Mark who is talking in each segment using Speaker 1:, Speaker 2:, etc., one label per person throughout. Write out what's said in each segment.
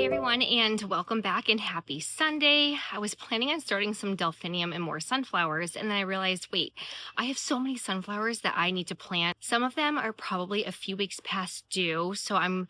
Speaker 1: Hey everyone, and welcome back and happy Sunday. I was planning on starting some delphinium and more sunflowers, and then I realized, wait, I have so many sunflowers that I need to plant. Some of them are probably a few weeks past due, so I'm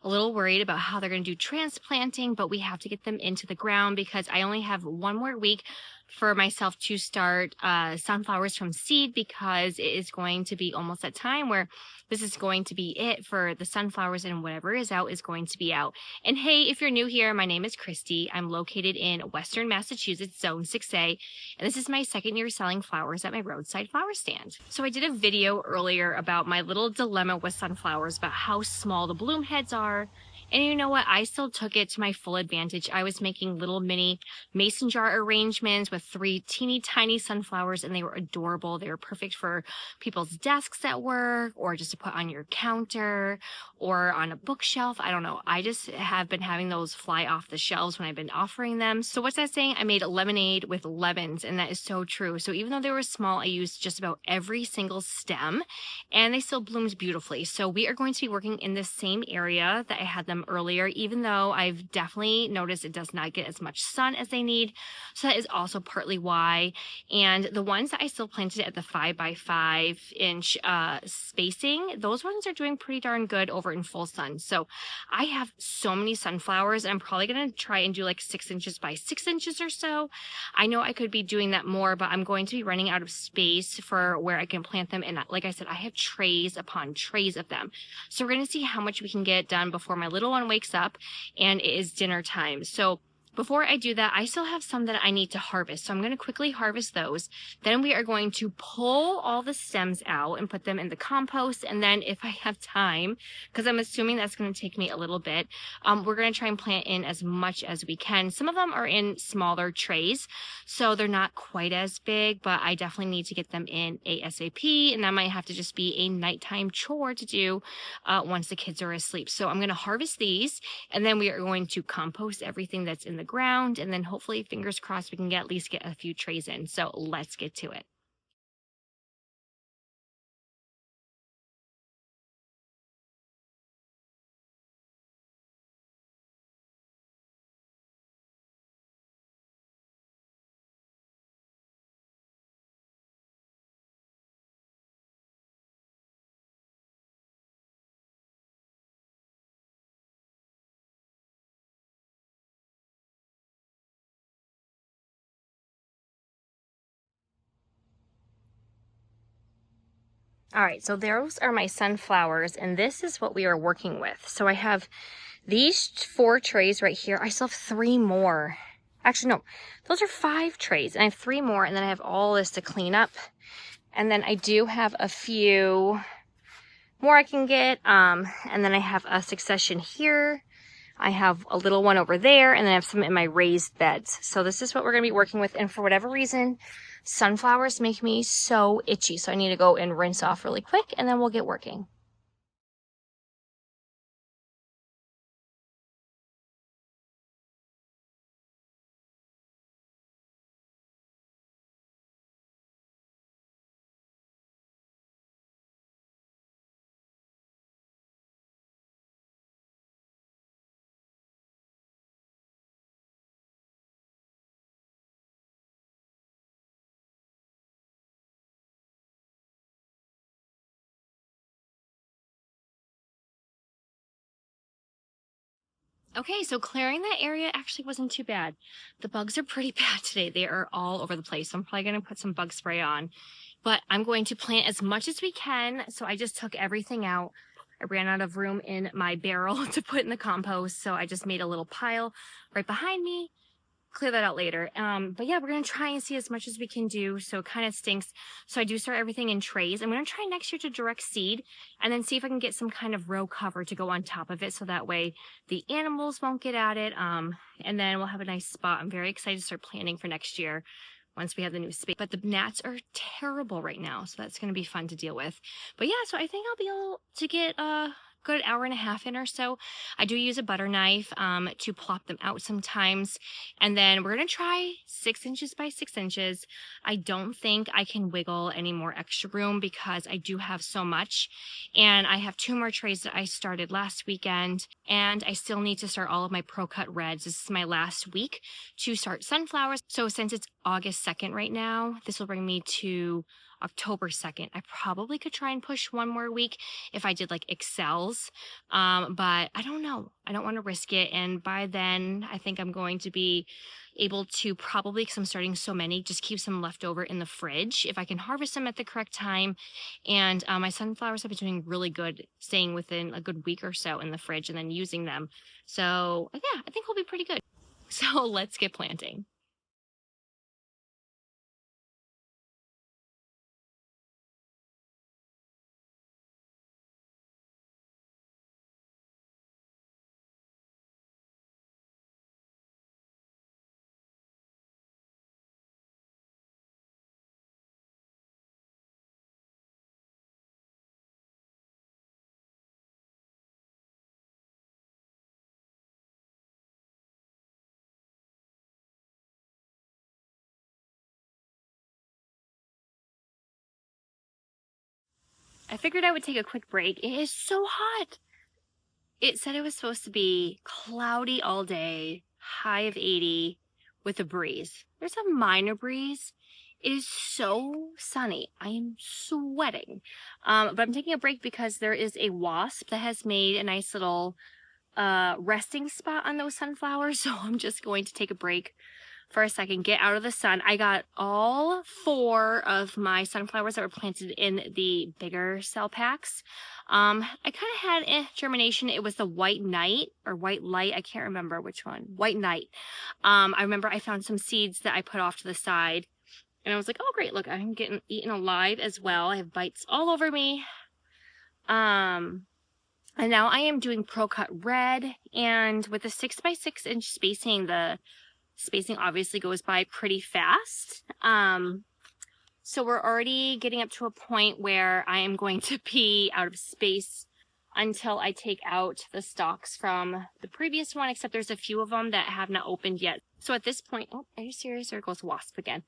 Speaker 1: a little worried about how they're going to do transplanting, but we have to get them into the ground because I only have one more week for myself to start sunflowers from seed, because it is going to be almost that time where this is going to be it for the sunflowers, and whatever is out is going to be out. And hey, if you're new here, my name is Christy. I'm located in Western Massachusetts, Zone 6A, and this is my second year selling flowers at my roadside flower stand. So I did a video earlier about my little dilemma with sunflowers, about how small the bloom heads are. And you know what? I still took it to my full advantage. I was making little mini mason jar arrangements with 3 teeny tiny sunflowers, and they were adorable. They were perfect for people's desks at work, or just to put on your counter or on a bookshelf. I don't know. I just have been having those fly off the shelves when I've been offering them. So what's that saying? I made lemonade with lemons, and that is so true. So even though they were small, I used just about every single stem, and they still bloomed beautifully. So we are going to be working in the same area that I had them earlier, even though I've definitely noticed it does not get as much sun as they need. So that is also partly why. And the ones that I still planted at the 5x5 inch spacing, those ones are doing pretty darn good over in full sun. So I have so many sunflowers, and I'm probably going to try and do like 6 inches by 6 inches or so. I know I could be doing that more, but I'm going to be running out of space for where I can plant them. And like I said, I have trays upon trays of them. So we're going to see how much we can get done before my little one wakes up and it is dinner time. So before I do that, I still have some that I need to harvest. So I'm going to quickly harvest those. Then we are going to pull all the stems out and put them in the compost. And then if I have time, because I'm assuming that's going to take me a little bit, we're going to try and plant in as much as we can. Some of them are in smaller trays, so they're not quite as big, but I definitely need to get them in ASAP. And that might have to just be a nighttime chore to do once the kids are asleep. So I'm going to harvest these, and then we are going to compost everything that's in the ground, and then hopefully, fingers crossed, we can at least get a few trays in. So let's get to it. All right, so those are my sunflowers, and this is what we are working with. So I have these 4 trays right here. I still have 3 more. Actually, no, those are 5 trays, and I have 3 more, and then I have all this to clean up. And then I do have a few more I can get, and then I have a succession here. I have a little one over there, and then I have some in my raised beds. So this is what we're going to be working with, and for whatever reason, sunflowers make me so itchy, so I need to go and rinse off really quick, and then we'll get working. Okay, so clearing that area actually wasn't too bad. The bugs are pretty bad today. They are all over the place. So I'm probably going to put some bug spray on. But I'm going to plant as much as we can. So I just took everything out. I ran out of room in my barrel to put in the compost. So I just made a little pile right behind me. Clear that out later. But yeah, we're going to try and see as much as we can do. So it kind of stinks. So I do start everything in trays. I'm going to try next year to direct seed, and then see if I can get some kind of row cover to go on top of it. So that way the animals won't get at it. And then we'll have a nice spot. I'm very excited to start planning for next year once we have the new space. But the gnats are terrible right now. So that's going to be fun to deal with. But yeah, so I think I'll be able to get good hour and a half in or so. I do use a butter knife to plop them out sometimes. And then we're gonna try 6 inches by 6 inches. I don't think I can wiggle any more extra room because I do have so much. And I have 2 more trays that I started last weekend, and I still need to start all of my Pro Cut Reds. This is my last week to start sunflowers. So since it's August 2nd right now, this will bring me to October 2nd. I probably could try and push 1 more week if I did like excels, but I don't know. I don't want to risk it. And by then, I think I'm going to be able to probably, because I'm starting so many, just keep some left over in the fridge if I can harvest them at the correct time. And my sunflowers have been doing really good, staying within a good week or so in the fridge and then using them. So yeah, I think we'll be pretty good. So let's get planting. I figured I would take a quick break. It is so hot. It said it was supposed to be cloudy all day, high of 80 with a breeze. There's a minor breeze. It is so sunny. I am sweating. But I'm taking a break because there is a wasp that has made a nice little resting spot on those sunflowers. So I'm just going to take a break for a second, get out of the sun. I got all 4 of my sunflowers that were planted in the bigger cell packs. I kind of had germination. It was the white knight or white light. I can't remember which one. White knight. I remember I found some seeds that I put off to the side, and I was like, oh great, look, I'm getting eaten alive as well. I have bites all over me. And now I am doing Pro Cut Red, and with the 6 by 6 inch spacing, the spacing obviously goes by pretty fast. So we're already getting up to a point where I am going to be out of space until I take out the stalks from the previous one, except there's a few of them that have not opened yet. So at this point, oh, are you serious? There goes wasp again.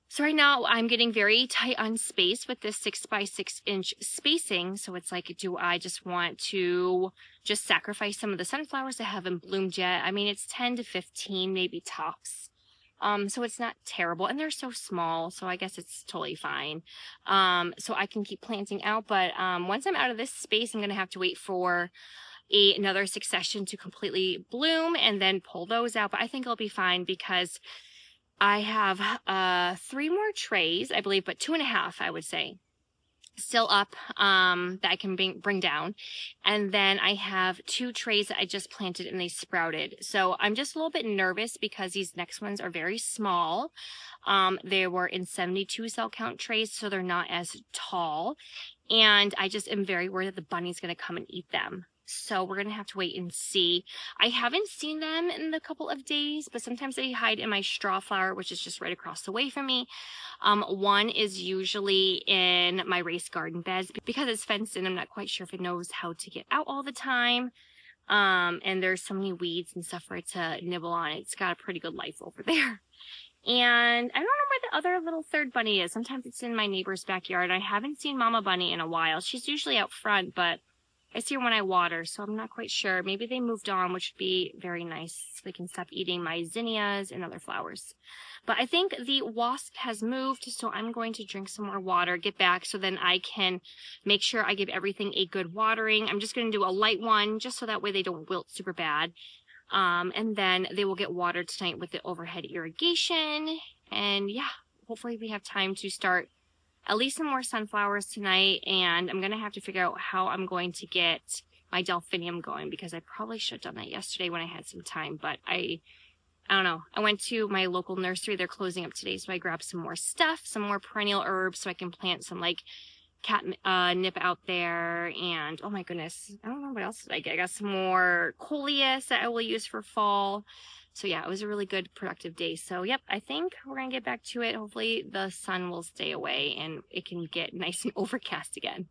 Speaker 1: So right now I'm getting very tight on space with this 6 by 6 inch spacing. So it's like, do I just want to just sacrifice some of the sunflowers that haven't bloomed yet? I mean, it's 10 to 15, maybe tops. So it's not terrible, and they're so small, so I guess it's totally fine. So I can keep planting out, but once I'm out of this space, I'm gonna have to wait for another succession to completely bloom and then pull those out. But I think I'll be fine because I have 3 more trays, I believe, but 2.5, I would say, still up that I can bring down. And then I have 2 trays that I just planted and they sprouted. So I'm just a little bit nervous because these next ones are very small. They were in 72 cell count trays, so they're not as tall. And I just am very worried that the bunny's going to come and eat them. So we're going to have to wait and see. I haven't seen them in the couple of days, but sometimes they hide in my straw flower, which is just right across the way from me. One is usually in my raised garden beds. Because it's fenced in, I'm not quite sure if it knows how to get out all the time. And there's so many weeds and stuff for it to nibble on. It's got a pretty good life over there. And I don't know where the other little third bunny is. Sometimes it's in my neighbor's backyard. I haven't seen Mama Bunny in a while. She's usually out front, but I see her when I water, so I'm not quite sure. Maybe they moved on, which would be very nice, so they can stop eating my zinnias and other flowers. But I think the wasp has moved, so I'm going to drink some more water, get back, so then I can make sure I give everything a good watering. I'm just going to do a light one, just so that way they don't wilt super bad. And then they will get watered tonight with the overhead irrigation. And yeah, hopefully we have time to start at least some more sunflowers tonight, and I'm gonna have to figure out how I'm going to get my delphinium going, because I probably should have done that yesterday when I had some time, but I don't know. I went to my local nursery. They're closing up today, so I grabbed some more stuff, some more perennial herbs, so I can plant some like catnip out there, and oh my goodness, I don't know what else did I get. I got some more coleus that I will use for fall. So yeah, it was a really good, productive day. So yep, I think we're gonna get back to it. Hopefully the sun will stay away and it can get nice and overcast again.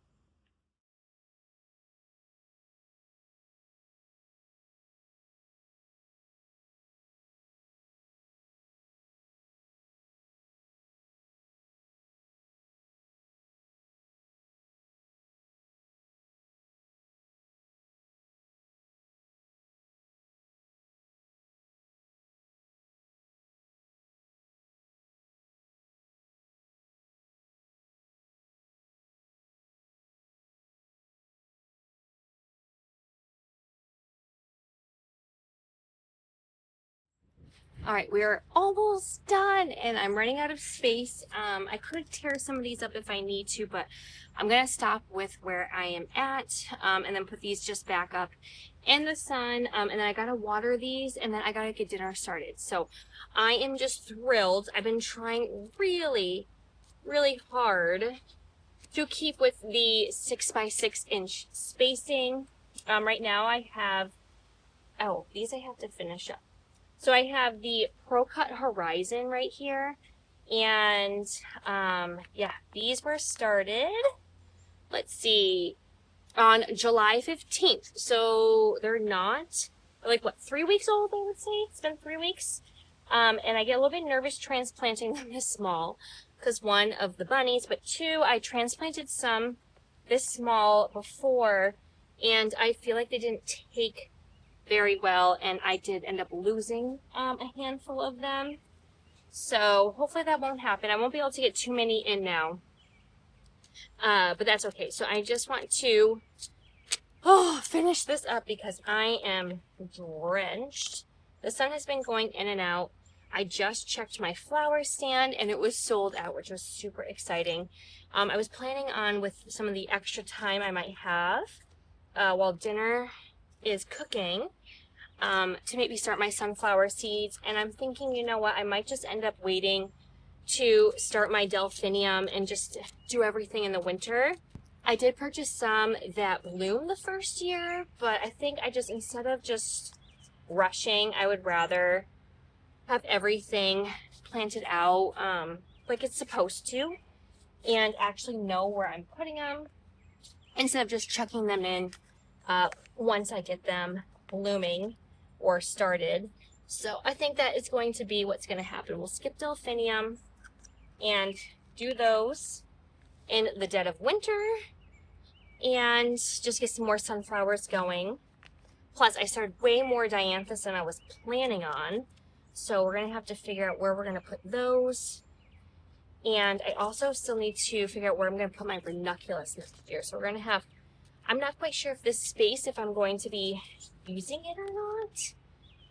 Speaker 1: All right, we are almost done and I'm running out of space. I could tear some of these up if I need to, but I'm gonna stop with where I am at and then put these just back up in the sun. And then I gotta water these and then I gotta get dinner started. So I am just thrilled. I've been trying really, really hard to keep with the 6x6 inch spacing. Right now I have, oh, these I have to finish up. So I have the Pro Cut Horizon right here. And yeah, these were started, let's see, on July 15th. So they're not, like what, 3 weeks old, I would say? It's been 3 weeks. And I get a little bit nervous transplanting them this small because one of the bunnies, but two, I transplanted some this small before and I feel like they didn't take very well, and I did end up losing a handful of them. So hopefully that won't happen. I won't be able to get too many in now, but that's okay. So I just want to finish this up because I am drenched. The sun has been going in and out. I just checked my flower stand and it was sold out, which was super exciting. I was planning on, with some of the extra time I might have while dinner is cooking, to maybe start my sunflower seeds. And I'm thinking, you know what, I might just end up waiting to start my delphinium and just do everything in the winter. I did purchase some that bloom the first year, but I think I just, instead of just rushing, I would rather have everything planted out like it's supposed to and actually know where I'm putting them instead of just chucking them in once I get them blooming or started. So I think that is going to be what's going to happen. We'll skip delphinium and do those in the dead of winter and just get some more sunflowers going. Plus I started way more dianthus than I was planning on, so we're going to have to figure out where we're going to put those. And I also still need to figure out where I'm going to put my ranunculus next year. So we're going to have, I'm not quite sure if this space, if I'm going to be using it or not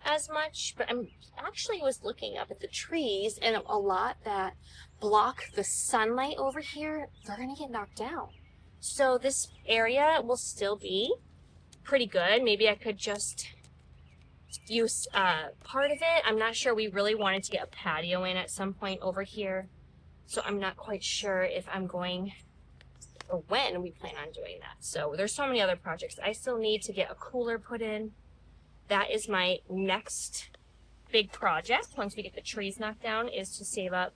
Speaker 1: as much, but I'm actually was looking up at the trees, and a lot that block the sunlight over here, they're going to get knocked down. So this area will still be pretty good. Maybe I could just use part of it. I'm not sure. We really wanted to get a patio in at some point over here, so I'm not quite sure if I'm going or when we plan on doing that. So there's so many other projects. I still need to get a cooler put in. That is my next big project once we get the trees knocked down, is to save up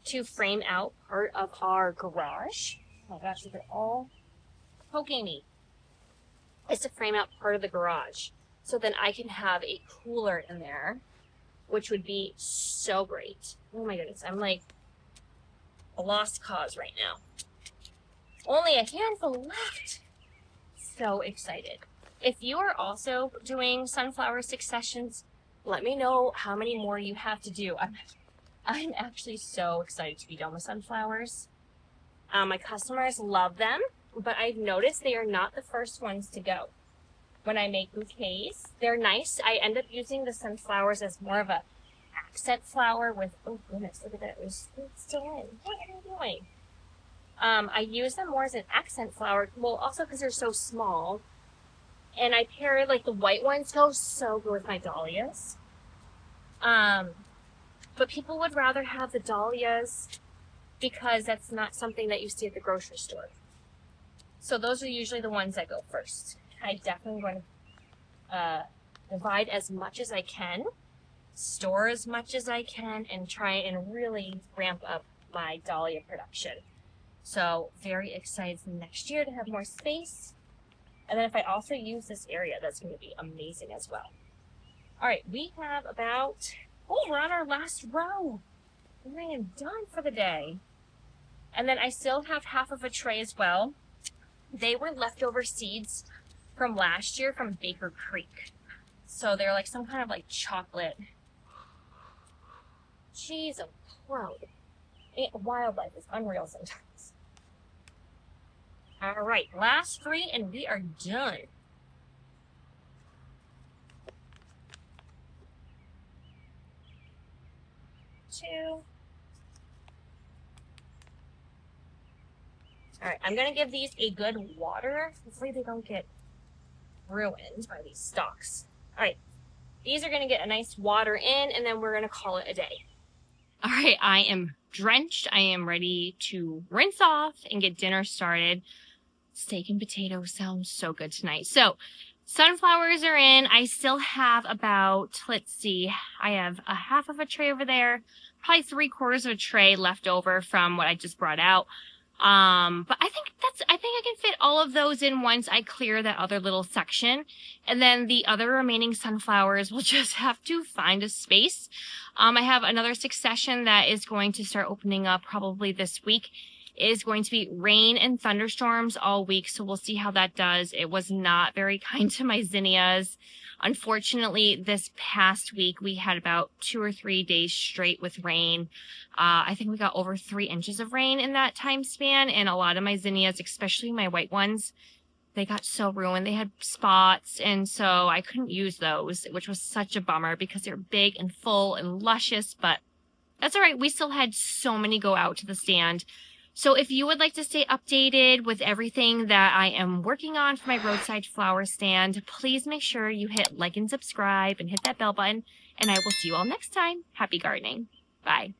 Speaker 1: to frame out part of our garage. Oh my gosh, they're all poking me. It's to frame out part of the garage so then I can have a cooler in there, which would be so great. Oh my goodness, I'm like a lost cause right now. Only a handful left. So excited. If you are also doing sunflower successions, let me know how many more you have to do. I'm actually so excited to be done with sunflowers. My customers love them, but I've noticed they are not the first ones to go. When I make bouquets, they're nice. I end up using the sunflowers as more of a accent flower with, oh goodness, look at that, it's still in. What are you doing? I use them more as an accent flower, well, also because they're so small. And I pair, like, the white ones go so good with my dahlias. But people would rather have the dahlias because that's not something that you see at the grocery store. So those are usually the ones that go first. I definitely want to divide as much as I can, store as much as I can, and try and really ramp up my dahlia production. So very excited for next year to have more space. And then if I also use this area, that's going to be amazing as well. All right, we have about, oh, we're on our last row. And I am done for the day. And then I still have half of a tray as well. They were leftover seeds from last year from Baker Creek. So they're like some kind of like chocolate. Jeez, I'm proud. Wildlife is unreal sometimes. All right, last 3 and we are done. too. All right, I'm gonna give these a good water. Hopefully they don't get ruined by these stalks. All right, these are gonna get a nice water in, and then we're gonna call it a day. All right, I am drenched. I am ready to rinse off and get dinner started. Steak and potatoes sounds so good tonight. So sunflowers are in. I still have about, let's see, I have a half of a tray over there, probably 3/4 of a tray left over from what I just brought out. But I think I can fit all of those in once I clear that other little section. And then the other remaining sunflowers will just have to find a space. I have another succession that is going to start opening up probably this week. It is going to be rain and thunderstorms all week, so we'll see how that does. It was not very kind to my zinnias. Unfortunately, this past week, we had about 2 or 3 days straight with rain. I think we got over 3 inches of rain in that time span, and a lot of my zinnias, especially my white ones, they got so ruined. They had spots, and so I couldn't use those, which was such a bummer because they're big and full and luscious, but that's all right. We still had so many go out to the stand. So if you would like to stay updated with everything that I am working on for my roadside flower stand, please make sure you hit like and subscribe and hit that bell button, and I will see you all next time. Happy gardening. Bye.